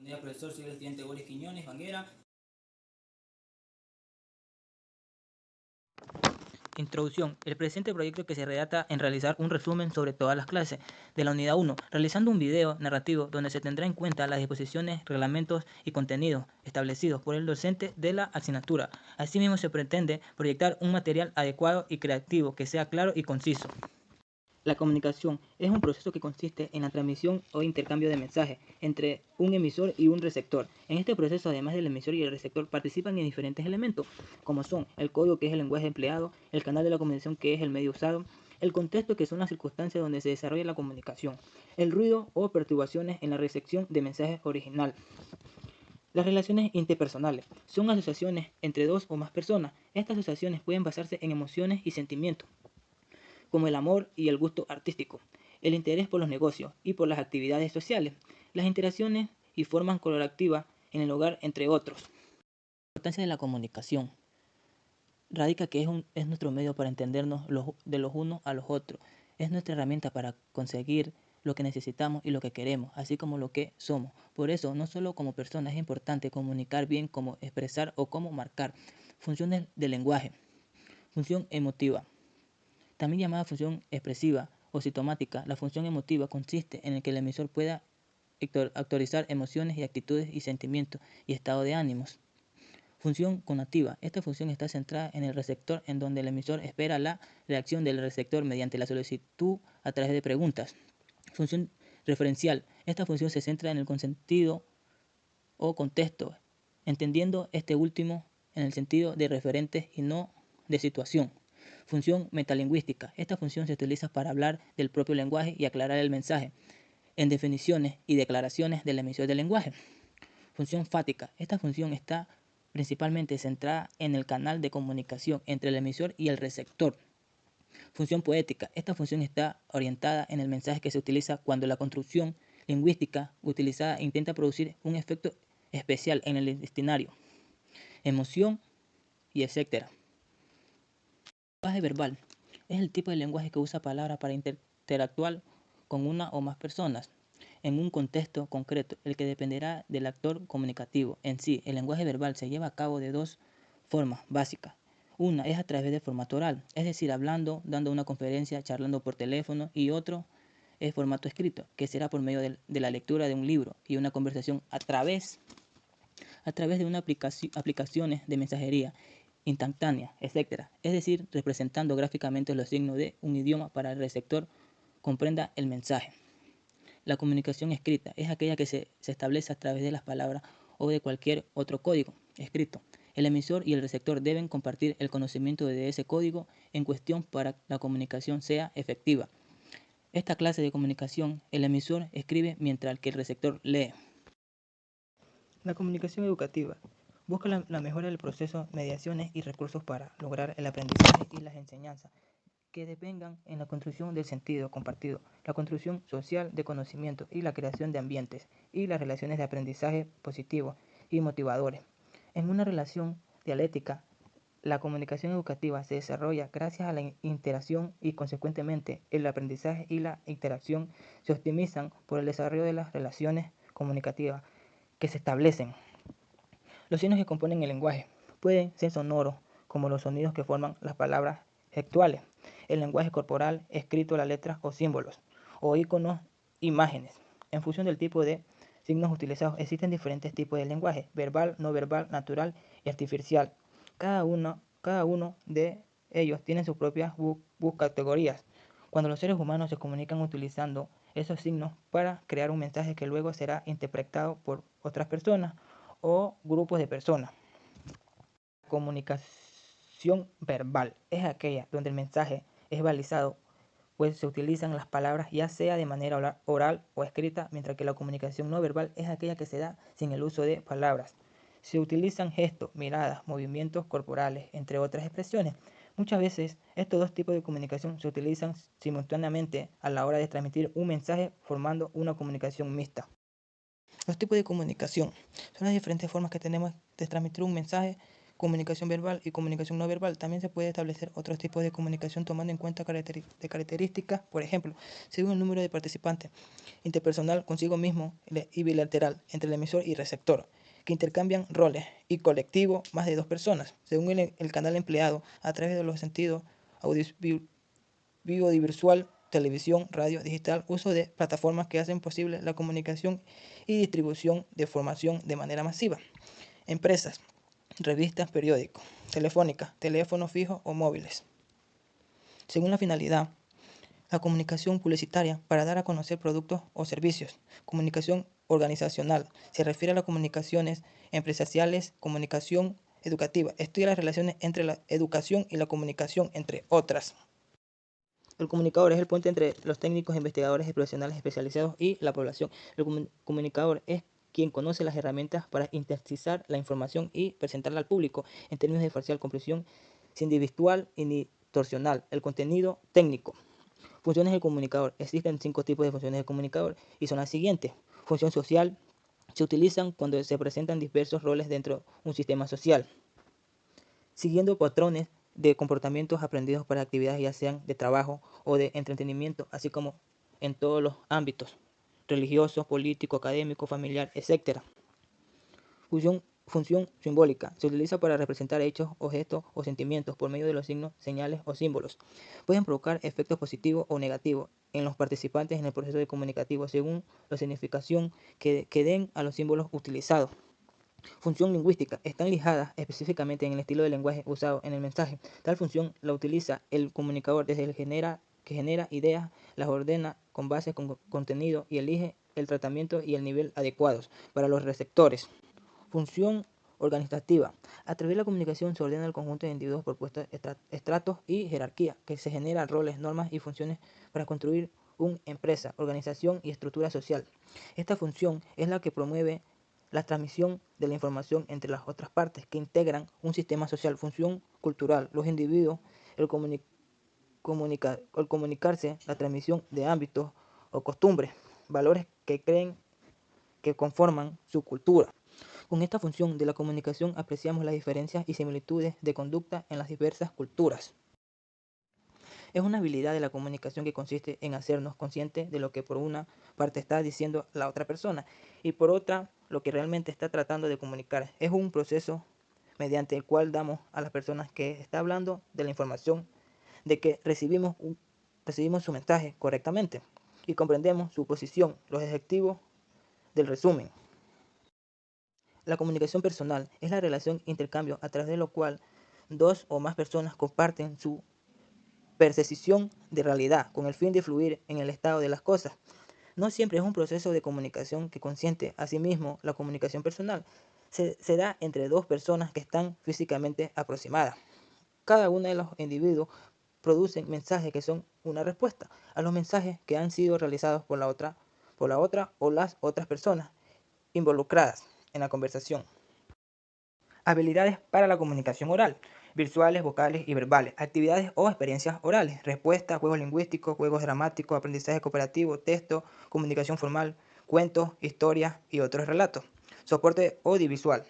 Buen día, profesor. Soy el estudiante Boris Quiñones Banguera. Introducción. El presente proyecto que se redacta en realizar un resumen sobre todas las clases de la unidad 1, realizando un video narrativo donde se tendrá en cuenta las disposiciones, reglamentos y contenidos establecidos por el docente de la asignatura. Asimismo, se pretende proyectar un material adecuado y creativo que sea claro y conciso. La comunicación es un proceso que consiste en la transmisión o intercambio de mensajes entre un emisor y un receptor. En este proceso, además del emisor y el receptor, participan en diferentes elementos, como son el código, que es el lenguaje empleado, el canal de la comunicación, que es el medio usado, el contexto, que son las circunstancias donde se desarrolla la comunicación, el ruido o perturbaciones en la recepción de mensajes original. Las relaciones interpersonales son asociaciones entre dos o más personas. Estas asociaciones pueden basarse en emociones y sentimientos, como el amor y el gusto artístico, el interés por los negocios y por las actividades sociales, las interacciones y formas colaborativas en el hogar, entre otros. La importancia de la comunicación radica que es nuestro medio para entendernos de los unos a los otros. Es nuestra herramienta para conseguir lo que necesitamos y lo que queremos, así como lo que somos. Por eso, no solo como personas es importante comunicar bien, como expresar o cómo marcar. Funciones del lenguaje. Función emotiva. También llamada función expresiva o sintomática, la función emotiva consiste en el que el emisor pueda actualizar emociones y actitudes y sentimientos y estado de ánimos. Función conativa. Esta función está centrada en el receptor, en donde el emisor espera la reacción del receptor mediante la solicitud a través de preguntas. Función referencial. Esta función se centra en el consentido o contexto, entendiendo este último en el sentido de referentes y no de situación. Función metalingüística. Esta función se utiliza para hablar del propio lenguaje y aclarar el mensaje en definiciones y declaraciones del emisor del lenguaje. Función fática. Esta función está principalmente centrada en el canal de comunicación entre el emisor y el receptor. Función poética. Esta función está orientada en el mensaje que se utiliza cuando la construcción lingüística utilizada intenta producir un efecto especial en el destinario. Emoción y etc. Lenguaje verbal es el tipo de lenguaje que usa palabras para interactuar con una o más personas en un contexto concreto, el que dependerá del actor comunicativo. En sí, el lenguaje verbal se lleva a cabo de dos formas básicas. Una es a través del formato oral, es decir, hablando, dando una conferencia, charlando por teléfono, y otro es formato escrito, que será por medio de la lectura de un libro y una conversación a través de una aplicaciones de mensajería instantánea, etc. Es decir, representando gráficamente los signos de un idioma para el receptor comprenda el mensaje. La comunicación escrita es aquella que se establece a través de las palabras o de cualquier otro código escrito. El emisor y el receptor deben compartir el conocimiento de ese código en cuestión para que la comunicación sea efectiva. Esta clase de comunicación, el emisor escribe mientras que el receptor lee. La comunicación educativa busca la mejora del proceso, mediaciones y recursos para lograr el aprendizaje y las enseñanzas que dependan en la construcción del sentido compartido, la construcción social de conocimiento y la creación de ambientes y las relaciones de aprendizaje positivos y motivadores. En una relación dialéctica, la comunicación educativa se desarrolla gracias a la interacción y, consecuentemente, el aprendizaje y la interacción se optimizan por el desarrollo de las relaciones comunicativas que se establecen. Los signos que componen el lenguaje pueden ser sonoros, como los sonidos que forman las palabras gestuales, el lenguaje corporal, escrito, las letras o símbolos, o iconos, imágenes. En función del tipo de signos utilizados, existen diferentes tipos de lenguaje: verbal, no verbal, natural y artificial. Cada uno de ellos tiene sus propias categorías. Cuando los seres humanos se comunican utilizando esos signos para crear un mensaje que luego será interpretado por otras personas o grupos de personas. Comunicación verbal es aquella donde el mensaje es verbalizado, pues se utilizan las palabras ya sea de manera oral o escrita, mientras que la comunicación no verbal es aquella que se da sin el uso de palabras. Se utilizan gestos, miradas, movimientos corporales, entre otras expresiones. Muchas veces estos dos tipos de comunicación se utilizan simultáneamente a la hora de transmitir un mensaje, formando una comunicación mixta. Los tipos de comunicación son las diferentes formas que tenemos de transmitir un mensaje comunicación verbal y comunicación no verbal. También se puede establecer otros tipos de comunicación tomando en cuenta características, por ejemplo, según el número de participantes, interpersonal consigo mismo y bilateral entre el emisor y receptor, que intercambian roles, y colectivo, más de 2 personas, según el canal empleado, a través de los sentidos audiovisual, televisión, radio, digital, uso de plataformas que hacen posible la comunicación y distribución de información de manera masiva. Empresas, revistas, periódicos, telefónicas, teléfonos fijos o móviles. Según la finalidad, la comunicación publicitaria para dar a conocer productos o servicios. Comunicación organizacional se refiere a las comunicaciones empresariales, comunicación educativa. Estudia las relaciones entre la educación y la comunicación, entre otras. El comunicador es el puente entre los técnicos, investigadores y profesionales especializados y la población. El comunicador es quien conoce las herramientas para sintetizar la información y presentarla al público en términos de fácil comprensión, sin individual y ni torsional. El contenido técnico. Funciones del comunicador. Existen 5 tipos de funciones del comunicador y son las siguientes. Función social. Se utilizan cuando se presentan diversos roles dentro de un sistema social, siguiendo patrones de comportamientos aprendidos para actividades ya sean de trabajo o de entretenimiento, así como en todos los ámbitos, religioso, político, académico, familiar, etc. Función simbólica. Se utiliza para representar hechos, objetos o sentimientos por medio de los signos, señales o símbolos. Pueden provocar efectos positivos o negativos en los participantes en el proceso de comunicativo según la significación que den a los símbolos utilizados. Función lingüística. Están ligadas específicamente en el estilo de lenguaje usado en el mensaje. Tal función la utiliza el comunicador desde el que genera ideas, las ordena con base con contenido y elige el tratamiento y el nivel adecuados para los receptores. Función organizativa. A través de la comunicación se ordena el conjunto de individuos por puestos, estratos y jerarquía, que se generan roles, normas y funciones para construir una empresa, organización y estructura social. Esta función es la que promueve la transmisión de la información entre las otras partes que integran un sistema social. Función cultural. Los individuos, el comunicarse, la transmisión de hábitos o costumbres, valores que creen que conforman su cultura. Con esta función de la comunicación apreciamos las diferencias y similitudes de conducta en las diversas culturas. Es una habilidad de la comunicación que consiste en hacernos conscientes de lo que por una parte está diciendo la otra persona y por otra lo que realmente está tratando de comunicar. Es un proceso mediante el cual damos a las personas que está hablando de la información de que recibimos su mensaje correctamente y comprendemos su posición, los objetivos del resumen. La comunicación personal es la relación intercambio a través de lo cual 2 o más personas comparten su percepción de realidad con el fin de influir en el estado de las cosas. No siempre es un proceso de comunicación que consiente. Asimismo, la comunicación personal se da entre 2 personas que están físicamente aproximadas. Cada uno de los individuos produce mensajes que son una respuesta a los mensajes que han sido realizados por la otra o las otras personas involucradas en la conversación. Habilidades para la comunicación oral. Visuales, vocales y verbales. Actividades o experiencias orales. Respuestas, juegos lingüísticos, juegos dramáticos, aprendizaje cooperativo, texto, comunicación formal, cuentos, historias y otros relatos. Soporte audiovisual.